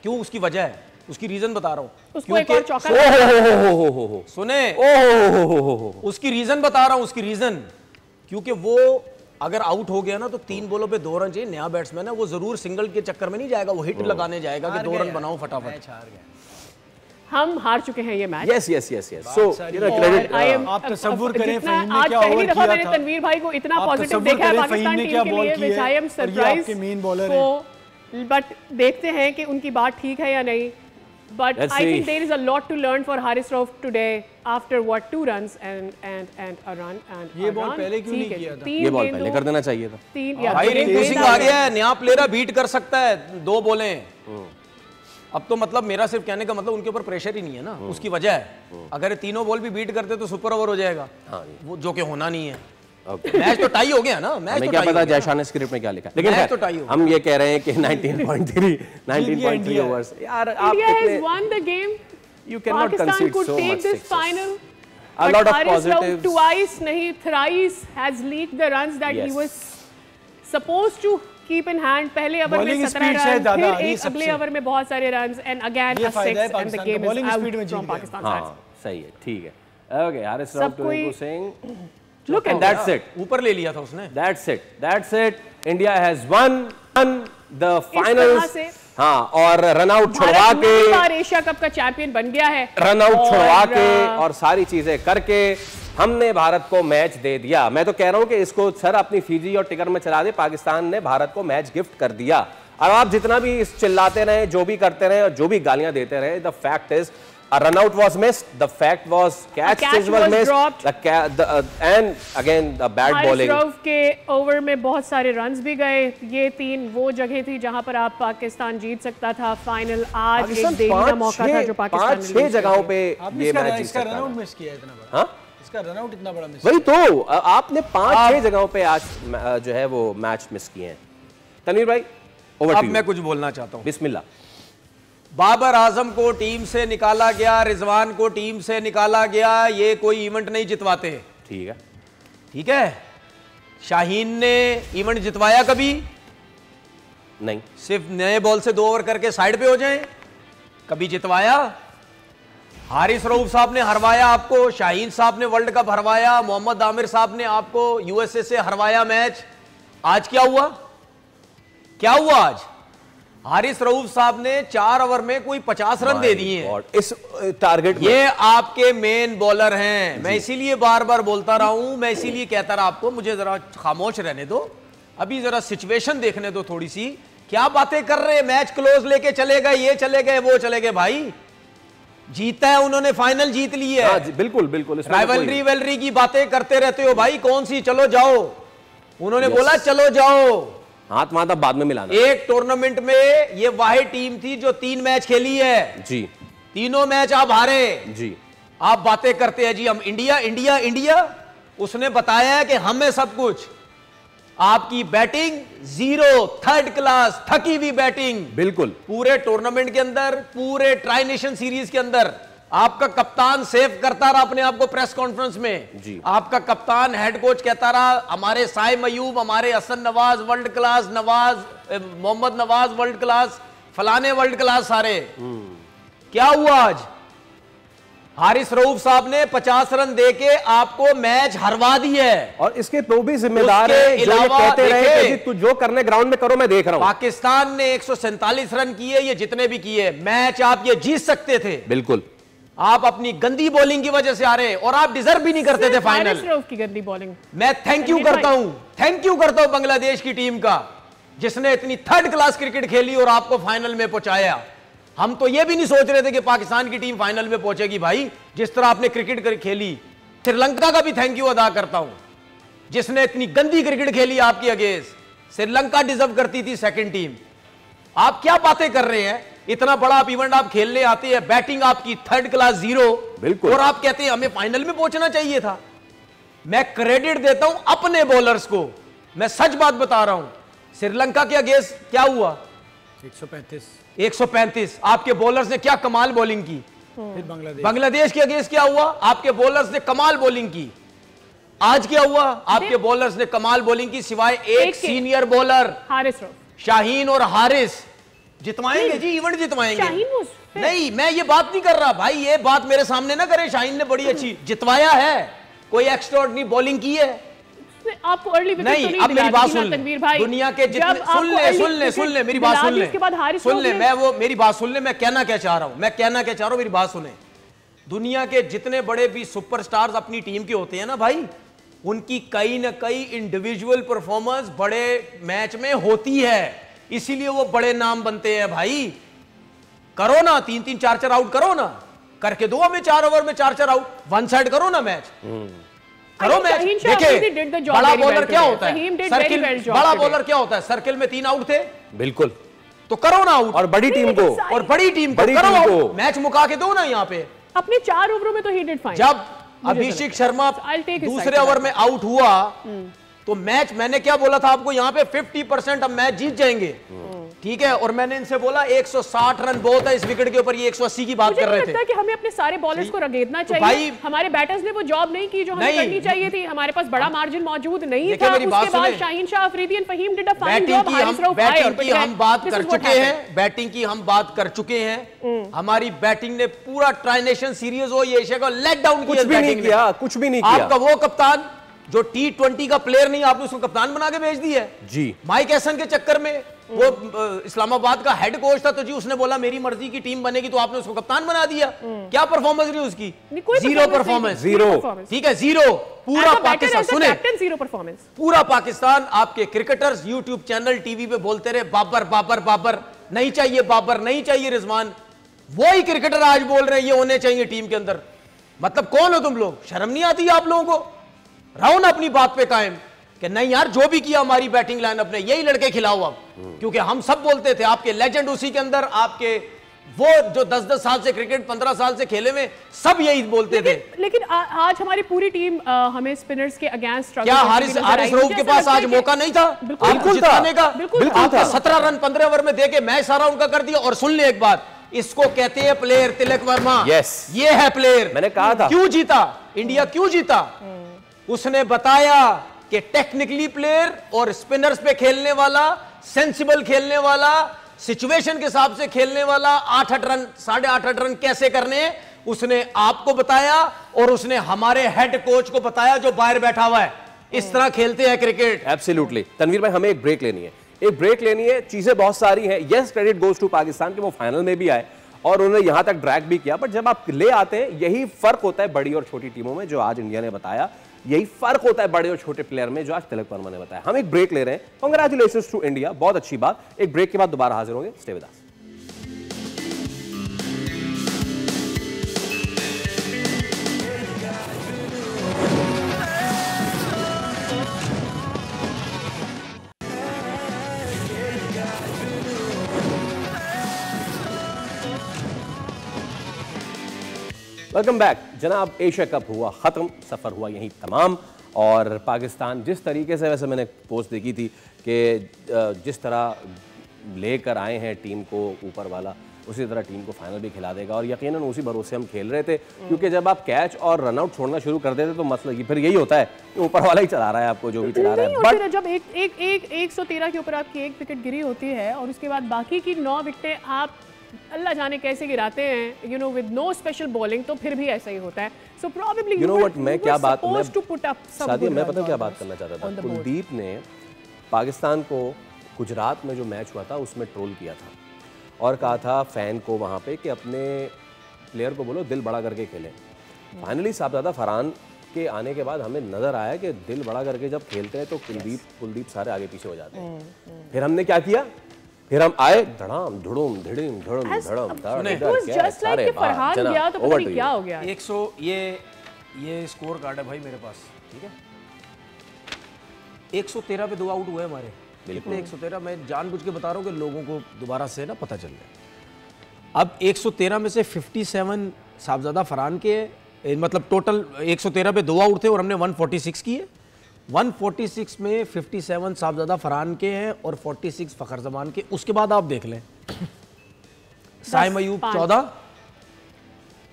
क्यों, उसकी वजह है, उसकी रीजन बता रहा हूँ। उसको एक और चौका सुने, उसकी रीजन बता रहा हूँ, उसकी रीजन, क्योंकि वो अगर आउट हो गया ना तो 3 बॉलों पे 2 रन चाहिए। नया बैट्समैन है, वो जरूर सिंगल के चक्कर में नहीं जाएगा, वो हिट लगाने जाएगा कि 2 रन बनाओ फटाफट। हम हार चुके हैं ये match. Yes yes yes yes. सो क्रेडिट, आप तसव्वुर करें फहीम ने आज क्या पहली ओवर दफा किया मैंने था, तनवीर भाई को इतना आप पॉजिटिव तसव्वुर देखा है करें पाकिस्तान फहीम ने टीम क्या के बॉल लिए, की व्हिच है, आई एम और ये आपके सरप्राइज्ड। मेन बॉलर हैं। बट देखते हैं कि उनकी बात ठीक है या नहीं। But Let's I see. think there is a lot to learn for Haris Rauf today after what 2 runs and a run and ये a बॉल run. पहले क्यों नहीं ठीक है, किया था? तीन ये बॉल गेंदों- पहले कर देना चाहिए था। तीन या भाई तीन रिंकू सिंह गेंद आ गया है, नया प्लेयर बीट कर सकता है, 2 बोले। अब तो मतलब मेरा सिर्फ कहने का मतलब उनके ऊपर प्रेशर ही नहीं है ना, उसकी वजह है। अगर ये तीनों बॉल भी बीट करते तो सुपर ओवर हो जाएगा, वो जो कि होना नहीं है। मैच तो टाई हो गया ना, मैच हमें तो क्या टाई पता हो गया। जयशान ने स्क्रिप्ट में क्या लिखा, लेकिन मैच खैर, तो टाई हो हम ये कह रहे हैं कि 19.3 ओवर्स यार आप India has कितने, won the game. you cannot Pakistan concede could so take much this sixes. final. A But lot of Haris Rauf positives. twice, nahi thrice has leaked the runs that he Yes. was supposed to keep in hand. पहले over में Bowling 17 speed से run, ज़्यादा फिर आ रही है एक अगले सबसे। ओवर में बहुत सारे runs and again ये a फायदा है 6 and the पाकिस्तान game का, is bowling out speed में जीत from गया। Pakistan sides. हाँ सही है, ठीक है। ओके, हारिस रऊफ सब टू रिंकू कोई- Singh, Look and at that's it. ऊपर ले लिया था उसने। That's it. India has won the तरह finals. से हाँ, और रन आउट छुड़वा भारत नई के, बार एशिया कप का चैंपियन बन गया है। रन आउट छुड़वा के और और सारी चीजें करके हमने भारत को मैच दे दिया। मैं तो कह रहा हूं कि इसको सर अपनी फीजी और टिकर में चला दे, पाकिस्तान ने भारत को मैच गिफ्ट कर दिया। और आप जितना भी इस चिल्लाते रहे, जो भी करते रहे और जो भी गालियां देते रहे, the fact is a run out was missed, the fact was catch was missed, dropped. and again the bad Haris bowling. Rauf के ओवर में बहुत सारे रन्स भी गए। ये 3 वो जगह थी जहां पर आप पाकिस्तान जीत सकता था। फाइनल आज एक देना मौका था जो पाकिस्तान ने 5-6 जगहों पे आपने ये मैच जीत इसका सकता रन आउट था। मिस किया है इतना बड़ा। हाँ? इसका रन आउट इतना बड़ा मिस। वही तो आपने 5-6 जगहों पे आज जो है वो मैच मिस किए हैं। तनवीर भाई, ओवर अब टू यू। मैं कुछ बोलना चाहता हूँ। बिस्मिल्लाह। बाबर आजम को टीम से निकाला गया, रिजवान को टीम से निकाला गया, ये कोई इवेंट नहीं जितवाते। ठीक है, ठीक है, शाहीन ने इवेंट जितवाया कभी? नहीं, सिर्फ नए बॉल से 2 ओवर करके साइड पे हो जाएं, कभी जितवाया? हारिस रऊफ साहब ने हरवाया आपको, शाहीन साहब ने वर्ल्ड कप हरवाया, मोहम्मद आमिर साहब ने आपको यूएसए से हरवाया मैच। आज क्या हुआ? क्या हुआ आज? हारिस रऊफ साहब ने 4 ओवर में कोई 50 रन दे दिए हैं। इस टारगेट में ये आपके मेन बॉलर हैं। मैं इसीलिए बार बार बोलता रहा हूं, मैं इसीलिए कहता रहा आपको, मुझे जरा खामोश रहने दो, अभी जरा सिचुएशन देखने दो थोड़ी सी। क्या बातें कर रहे हैं, मैच क्लोज लेके चले गए, ये चले गए, वो चले गए। भाई जीता है उन्होंने, फाइनल जीत ली है। बिल्कुल बिल्कुल, इसमें तो राइवलरी वेलरी की बातें करते रहते हो भाई, कौन सी? चलो जाओ, उन्होंने बोला चलो जाओ। हाथ माथा बाद में मिलाना। एक टूर्नामेंट में ये वाहिद टीम थी जो 3 मैच खेली है जी, तीनों मैच आप हारे जी। आप बातें करते हैं जी हम इंडिया इंडिया इंडिया। उसने बताया है कि हमें सब कुछ, आपकी बैटिंग 0, 3rd क्लास, थकी हुई बैटिंग। बिल्कुल, पूरे टूर्नामेंट के अंदर, पूरे ट्राई नेशन सीरीज के अंदर आपका कप्तान सेव करता रहा अपने आप को प्रेस कॉन्फ्रेंस में जी। आपका कप्तान हेड कोच कहता रहा हमारे साइम अयूब, हमारे Hasan Nawaz world class, Mohammad Nawaz world class, फलाने वर्ल्ड क्लास सारे। क्या हुआ आज? हारिस रऊफ साहब ने 50 रन देके आपको मैच हरवा दी है। और इसके तो भी जिम्मेदार उसके है जो ये अलावा कहते रहे देखिए, कि जी तू जो करने ग्राउंड में करो, मैं देख रहा हूं। पाकिस्तान ने 147 रन किए, ये जितने भी किए मैच आप ये जीत सकते थे। बिल्कुल, आप अपनी गंदी बॉलिंग की वजह से आ रहे और आप डिजर्व भी नहीं करते थे फाइनल। हारिस रऊफ की गंदी बॉलिंग। मैं थैंक यू करता हूं बांग्लादेश की टीम का, जिसने इतनी 3rd क्लास क्रिकेट खेली और आपको फाइनल में पहुंचाया। हम तो ये भी नहीं सोच रहे थे कि पाकिस्तान की टीम फाइनल में पहुंचेगी भाई, जिस तरह आपने क्रिकेट खेली। श्रीलंका का भी थैंक यू अदा करता हूं, जिसने इतनी गंदी क्रिकेट खेली आपकी अगेंस्ट। श्रीलंका डिजर्व करती थी 2nd टीम। आप क्या बातें कर रहे हैं? इतना बड़ा आप इवेंट आप खेलने आते हैं, बैटिंग आपकी 3rd क्लास 0, बिल्कुल, और आप कहते हैं हमें फाइनल में पहुंचना चाहिए था। मैं क्रेडिट देता हूं अपने बॉलर्स को, मैं सच बात बता रहा हूं। श्रीलंका के अगेंस्ट क्या हुआ? 135 आपके बॉलर्स ने क्या कमाल बॉलिंग की। फिर बांग्लादेश के अगेंस्ट क्या हुआ? आपके बॉलर्स ने कमाल बॉलिंग की। आज क्या हुआ? आपके बॉलर्स ने कमाल बॉलिंग की, सिवाय एक सीनियर बॉलर हारिस रऊफ, शाहीन और हारिस। जितवाएंगे जी, इवेंट जितवाएंगे। नहीं, मैं ये बात नहीं कर रहा भाई, ये बात मेरे सामने ना करें। शाहीन ने बड़ी अच्छी जितवाया है, कोई एक्स्ट्राऑर्डिनरी बॉलिंग की है, आपको अर्ली विकेट नहीं, तो नहीं अब मेरी बात सुन तनवीर भाई। दुनिया के जितने सुन ले मेरी बात सुन ले, उसके बाद हारिस सुन ले, मैं वो मेरी बात सुन ले, मैं कहना क्या चाह रहा हूं, मेरी बात सुने। दुनिया के जितने बड़े भी सुपरस्टार्स अपनी टीम के होते हैं ना भाई, उनकी कई ना कई इंडिविजुअल परफॉर्मेंस बड़े मैच में होती है, इसीलिए वो बड़े नाम बनते हैं भाई। करो ना 3-3 4-4 आउट करो ना, करके दो हमें 4 ओवर में 4-4 आउट, वन साइड करो ना मैच, करो मैच। देखिए बड़ा बॉलर क्या होता है, सर्किल, बड़ा बॉलर क्या होता है, सर्किल में 3 आउट थे, बिल्कुल, तो करो ना आउट, और बड़ी टीम को करो, मैच मुका के दो ना। यहाँ पे अपने 4 ओवरों में तो ही डिड फाइन। जब अभिषेक शर्मा दूसरे ओवर में आउट हुआ तो मैच, मैंने क्या बोला था आपको, यहाँ पे 50% अब मैच जीत जाएंगे, ठीक है, और मैंने इनसे बोला 160 रन बहुत है इस विकेट के ऊपर, ये 180 की बात कर रहे थे। कि हमें अपने सारे बॉलर्स को रगेदना चाहिए। भाई हमारे बैटर्स ने वो जॉब नहीं की जो हमें करनी चाहिए थी, हमारे पास बड़ा मार्जिन मौजूद नहीं था। उसके बाद शाहीन शाह अफरीदी और Faheem did a fine job. Batting की हम बात कर चुके हैं, बैटिंग की हम बात कर चुके हैं, हमारी बैटिंग ने पूरा ट्राई नेशन सीरीज हो ये एशिया को लेट डाउन किया, कुछ भी नहीं किया। आपका वो कप्तान जो T20 का प्लेयर नहीं, आपने उसको कप्तान बना के भेज दी है जी। माइक एसन के चक्कर में वो इस्लामाबाद का हेड कोच था, तो जी उसने बोला मेरी मर्जी की टीम बनेगी, तो आपने उसको कप्तान बना दिया। क्या परफॉर्मेंस रही उसकी? जीरो परफॉर्मेंस, जीरो, ठीक है, जीरो। पूरा पाकिस्तान सुने, जीरो परफॉर्मेंस, पूरा पाकिस्तान आपके क्रिकेटर्स यूट्यूब चैनल टीवी पे बोलते रहे बाबर बाबर बाबर, नहीं चाहिए बाबर, नहीं चाहिए रिजवान, वही क्रिकेटर आज बोल रहे हैं ये होने चाहिए टीम के अंदर। मतलब कौन हो तुम लोग? शर्म नहीं आती आप लोगों को? रहो ना अपनी बात पे कायम कि नहीं यार जो भी किया हमारी बैटिंग लाइनअप ने यही लड़के खिलाओ अब, क्योंकि हम सब बोलते थे आपके लेजेंड उसी के अंदर, आपके वो जो 10-10 साल से क्रिकेट 15 साल से खेले में सब यही बोलते थे। लेकिन आज हमारी पूरी टीम हमें स्पिनर्स के अगेंस्ट, क्या हारिस रऊफ के पास आज मौका नहीं था बिल्कुल जिताने का? बिल्कुल 17 रन 15 ओवर में देके मैच सारा उनका कर दिया। और सुन ले एक बात, इसको कहते हैं प्लेयर तिलक वर्मा। यस, ये है प्लेयर। मैंने कहा था क्यों जीता इंडिया, क्यों जीता? उसने बताया कि टेक्निकली प्लेयर और स्पिनर्स पे खेलने वाला, सेंसिबल खेलने वाला, सिचुएशन के हिसाब से खेलने वाला, 8-8 रन 8.5 रन कैसे करने हैं उसने आपको बताया, और उसने हमारे हेड कोच को बताया जो बाहर बैठा हुआ है। इस तरह खेलते हैं क्रिकेट। एब्सोल्युटली। तनवीर भाई हमें एक ब्रेक लेनी है, चीजें बहुत सारी हैं। Yes, credit goes to Pakistan के वो फाइनल में भी आए और उन्होंने यहां तक ड्रैग भी किया, बट जब आप ले आते हैं यही फर्क होता है बड़ी और छोटी टीमों में, जो आज इंडिया ने बताया। यही फर्क होता है बड़े और छोटे प्लेयर में, जो आज तिलक वर्मा ने बताया। हम एक ब्रेक ले रहे हैं। कांग्रेचुलेशंस टू इंडिया, बहुत अच्छी बात। एक ब्रेक के बाद दोबारा हाजिर होंगे। Stay with us. Welcome back जनाब। एशिया कप हुआ ख़त्म, सफ़र हुआ यहीं तमाम, और पाकिस्तान जिस तरीके से, वैसे मैंने पोस्ट देखी थी कि जिस तरह लेकर आए हैं टीम को ऊपर वाला, उसी तरह टीम को फाइनल भी खिला देगा। और यकीनन उसी भरोसे हम खेल रहे थे, क्योंकि जब आप कैच और रनआउट छोड़ना शुरू कर देते तो मसला फिर यही होता है कि ऊपर वाला ही चला रहा है आपको, जो भी चला रहा है। बट जब 113 के ऊपर आपकी एक विकेट गिरी होती है और उसके बाद बाकी की 9 विकेटें आप अल्लाह जाने कैसे गिराते हैं, you know, with no special bowling, तो फिर भी ऐसा ही होता है। So probably you know what, मैं क्या बात सादिया, मैं पता क्या बात करना चाहता था। कुलदीप ने पाकिस्तान को गुजरात में जो मैच हुआ था उसमें ट्रोल किया था और कहा था फैन को वहाँ पे कि अपने प्लेयर को बोलो दिल बड़ा करके खेलें। फाइनली साहबजादा फरहान के आने के बाद हमें नजर आया कि दिल बड़ा करके जब खेलते हैं तो कुलदीप सारे आगे पीछे हो जाते हैं। फिर हमने क्या किया, फिर हम आए धड़ाम धुड़ुम धिड़िम धड़म धड़म सारे फरहान गया तो पता नहीं क्या हो गया। 100 ये स्कोर कार्ड है भाई मेरे पास, ठीक है। 113 पे 2 आउट हुए हमारे, बिल्कुल 113। मैं जानबूझ के बता रहा हूँ कि लोगों को दोबारा से ना पता चल जाए। अब 113 में से 57 साहबजादा फरहान के, मतलब टोटल 113 पे 2 आउट थे और हमने 146 किए। 146 में 57 साहबजादा फरहान के हैं और 46 फखर जमान के। उसके बाद आप देख लें, Saim Ayub 14,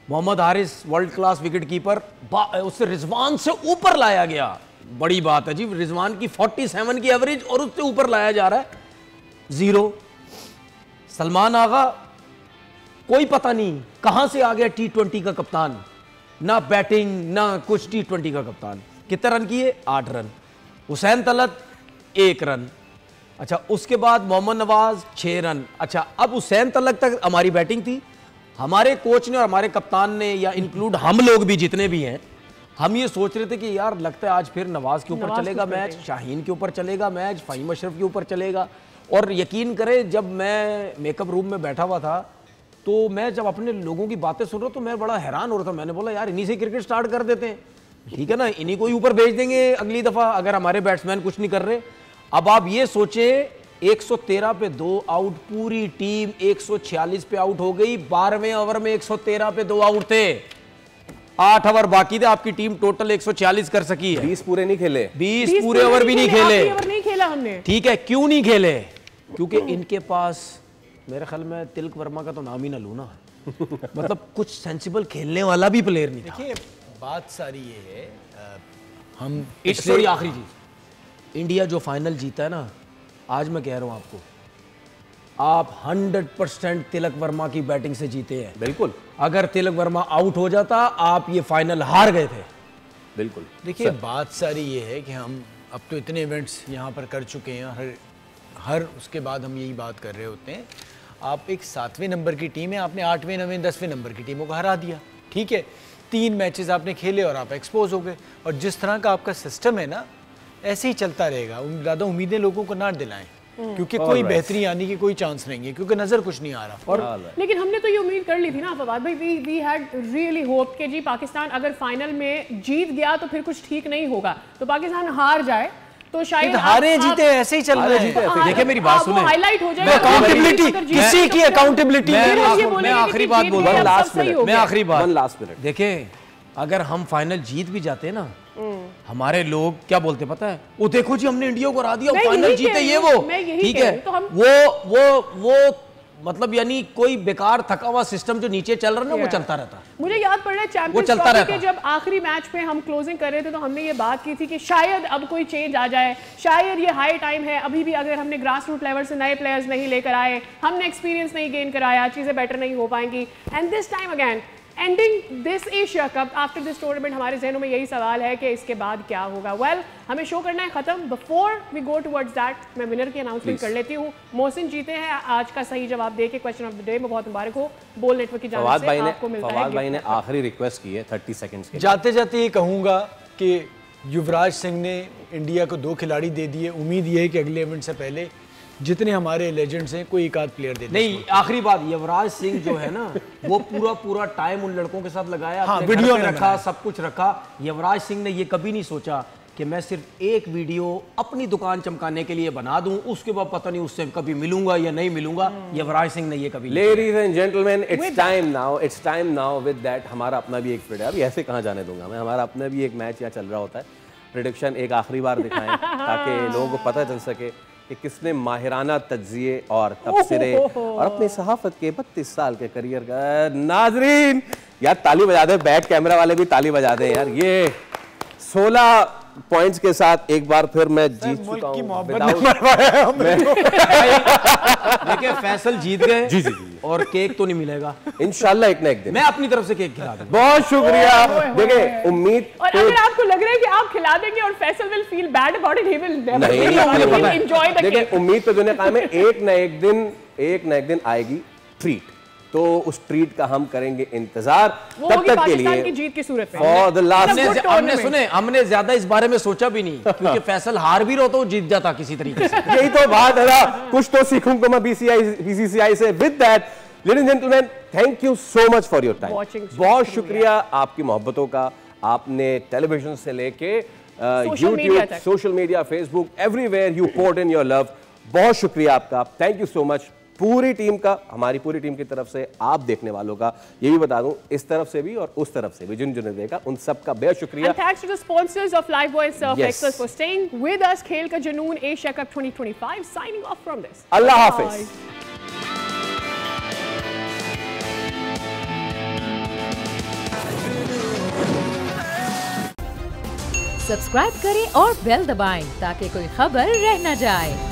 Mohammad Haris world class wicket keeper, उससे रिजवान से ऊपर लाया गया। बड़ी बात है जी, रिजवान की 47 की एवरेज और उससे ऊपर लाया जा रहा है। 0 सलमान आगा, कोई पता नहीं कहां से आ गया T20 का कप्तान, ना बैटिंग ना कुछ, T20 का कप्तान। कितने रन किए? 8 रन। हुसैन तलत 1 रन, अच्छा उसके बाद मोहम्मद नवाज 6 रन। अच्छा अब हुसैन तलत तक हमारी बैटिंग थी, हमारे कोच ने और हमारे कप्तान ने या इंक्लूड हम लोग भी जितने भी हैं, हम ये सोच रहे थे कि यार लगता है आज फिर नवाज के ऊपर चलेगा मैच, शाहीन के ऊपर चलेगा मैच, फ़हीम अशरफ के ऊपर चलेगा। और यकीन करें जब मैं मेकअप रूम में बैठा हुआ था तो मैं जब अपने लोगों की बातें सुन रहा हूँ तो मैं बड़ा हैरान हो रहा था। मैंने बोला यार इन्हीं से क्रिकेट स्टार्ट कर देते हैं, ठीक है ना, इन्हीं को ही ऊपर भेज देंगे अगली दफ़ा अगर हमारे बैट्समैन कुछ नहीं कर रहे। अब आप ये सोचें 113 पे 2 आउट, पूरी टीम 146 पे आउट हो गई। 12वें ओवर में 113 पे 2 आउट थे, 8 ओवर बाकी थे, आपकी टीम टोटल 146 कर सकी है। 20 पूरे नहीं खेले, 20 पूरे ओवर भी नहीं खेले, नहीं खेला हमने, ठीक है। क्यों नहीं खेले? क्योंकि इनके पास मेरे ख्याल में तिलक वर्मा का तो नाम ही ना लूँ ना मतलब कुछ सेंसिबल खेलने वाला भी प्लेयर नहीं था। देखिए बात सारी ये है, हम सॉरी आखिरी चीज, इंडिया जो फाइनल जीता है ना, आज मैं कह रहा हूं आपको, आप 100% तिलक वर्मा की बैटिंग से जीते हैं। बिल्कुल, अगर तिलक वर्मा आउट हो जाता आप ये फाइनल हार गए थे। बिल्कुल। देखिए बात सारी ये है कि हम अब तो इतने इवेंट्स यहाँ पर कर चुके हैं, हर उसके बाद हम यही बात कर रहे होते हैं। आप एक 7वें नंबर की टीम है, आपने 8वें 9वें 10वें नंबर की टीमों को हरा दिया, ठीक है, 3 मैचेस आपने खेले और आप एक्सपोज हो गए। और जिस तरह का आपका सिस्टम है ना, ऐसे ही चलता रहेगा। ज़्यादा उम्मीदें लोगों को ना दिलाएं, क्योंकि कोई बेहतरी आने की कोई चांस नहीं है, क्योंकि नजर कुछ नहीं आ रहा। और लेकिन हमने तो ये उम्मीद कर ली थी ना फवाद भाई, वी हैड रियली होप कि जी पाकिस्तान अगर फाइनल में जीत गया तो फिर कुछ ठीक नहीं होगा, तो पाकिस्तान हार जाए तो शायद हारे जीते ऐसे ही चल रहे हैं। देखिए मेरी बात सुने, हाईलाइट हो जाएगा अकाउंटेबिलिटी, किसी की अकाउंटेबिलिटी। मैं आखिरी बात बोल रहा हूं, मैं आखिरी बात, लास्ट मिनट। देखिए अगर हम फाइनल जीत भी जाते ना, हमारे लोग क्या बोलते पता है, वो देखो जी हमने इंडिया को हरा दिया, फाइनल जीते, ये वो, ठीक है, वो मतलब यानी कोई बेकार थका हुआ सिस्टम जो नीचे चल रहा है ना, वो चलता रहता। मुझे याद पड़ रहा है चैंपियंस ट्रॉफी के जब आखिरी मैच पे हम क्लोजिंग कर रहे थे तो हमने ये बात की थी कि शायद अब कोई चेंज आ जाए, शायद ये हाई टाइम है, अभी भी अगर हमने ग्रास रूट लेवल से नए प्लेयर्स नहीं लेकर आए, हमने एक्सपीरियंस नहीं गेन कराया, चीजें बेटर नहीं हो पाएंगी। And this time again ending this Asia cup after this tournament, हमारे जहनों में यही सवाल है कि इसके बाद क्या होगा। वेल हमें शो करना है खत्म, before we go towards that मैं विनर की अनाउंसमेंट कर लेती हूँ। मोहसिन जीते हैं आज का सही जवाब देके क्वेश्चन ऑफ द डे में, बहुत मुबारक हो। बोल नेटवर्क की जानिब से आपको मिलता है। फवाद भाई ने आखिरी रिक्वेस्ट की है 30 सेकंड्स के। जाते जाते ये कहूंगा कि युवराज सिंह ने इंडिया को 2 खिलाड़ी दे दिए, उम्मीद ये है कि अगले इवेंट से पहले जितने हमारे लेजेंड्स हैं कोई एक आध प्लेयर दे नहीं। आखिरी बात, युवराज सिंह जो है ना वो पूरा टाइम उन लड़कों के साथ लगाया, हाँ, वीडियो रखा, सब कुछ रखा। युवराज सिंह ने ये कभी नहीं सोचा कि मैं सिर्फ एक वीडियो अपनी दुकान चमकाने के लिए बना दूं, उसके बाद पता नहीं उससे कभी मिलूंगा या नहीं मिलूंगा। युवराज सिंह ने ये कभी। Ladies and gentleman, it's time now with that. हमारा अपना भी एक प्रेडिक्शन, अभी ऐसे कहाँ जाने दूंगा मैं, हमारा अपना भी एक मैच यहाँ चल रहा होता है, प्रेडिक्शन एक आखिरी बार दिखाएं ताकि लोगों को पता चल सके कि किसने माहिराना तज्जिए और तबसरे और अपने सहाफत के 32 साल के करियर का। नाजरीन यार ताली बजा दे, बैक कैमरा वाले भी ताली बजा दे यार। ये 16 पॉइंट्स के साथ एक बार फिर मैं जीत चुका हूं। देखिए फैसल जीत गए जी जी और केक तो नहीं मिलेगा इंशाल्लाह एक ना एक दिन। मैं अपनी तरफ से केक खिला दूंगा। बहुत शुक्रिया। देखिए उम्मीद और अगर आपको लग रहा है कि आप खिला देंगे और Faisal will feel bad about it, he will never enjoy the cake. उम्मीद तो दुनिया कायम है, एक ना एक दिन आएगी ट्रीट, तो उस ट्रीट का हम करेंगे इंतजार। तब तक के लिए की जीत की सूरत में फॉर द लास्ट हमने ज्यादा इस बारे में सोचा भी नहीं, क्योंकि फैसल हार भी रहो तो जीत जाता किसी तरीके से। यही तो बात है ना, कुछ तो सीखूंगा मैं बीसीसीआई से। With that ladies and gentleman, thank you so much for your time. बहुत शुक्रिया आपकी मोहब्बतों का। आपने टेलीविजन से लेके YouTube, social media, Facebook, everywhere you port in your love. बहुत शुक्रिया आपका, थैंक यू सो मच। पूरी टीम का, हमारी पूरी टीम की तरफ से, आप देखने वालों का, ये भी बता दूं, इस तरफ से भी और उस तरफ से भी जिन जिन्होंने देखा उन सब का बेहद शुक्रिया। And thanks to the sponsors of Lifebuoy and Surf Excellence for staying with us. खेल का जुनून Asia cup 2025 signing off from this. Allah Hafiz. Subscribe करें और बेल दबाएं ताकि कोई खबर रह न जाए।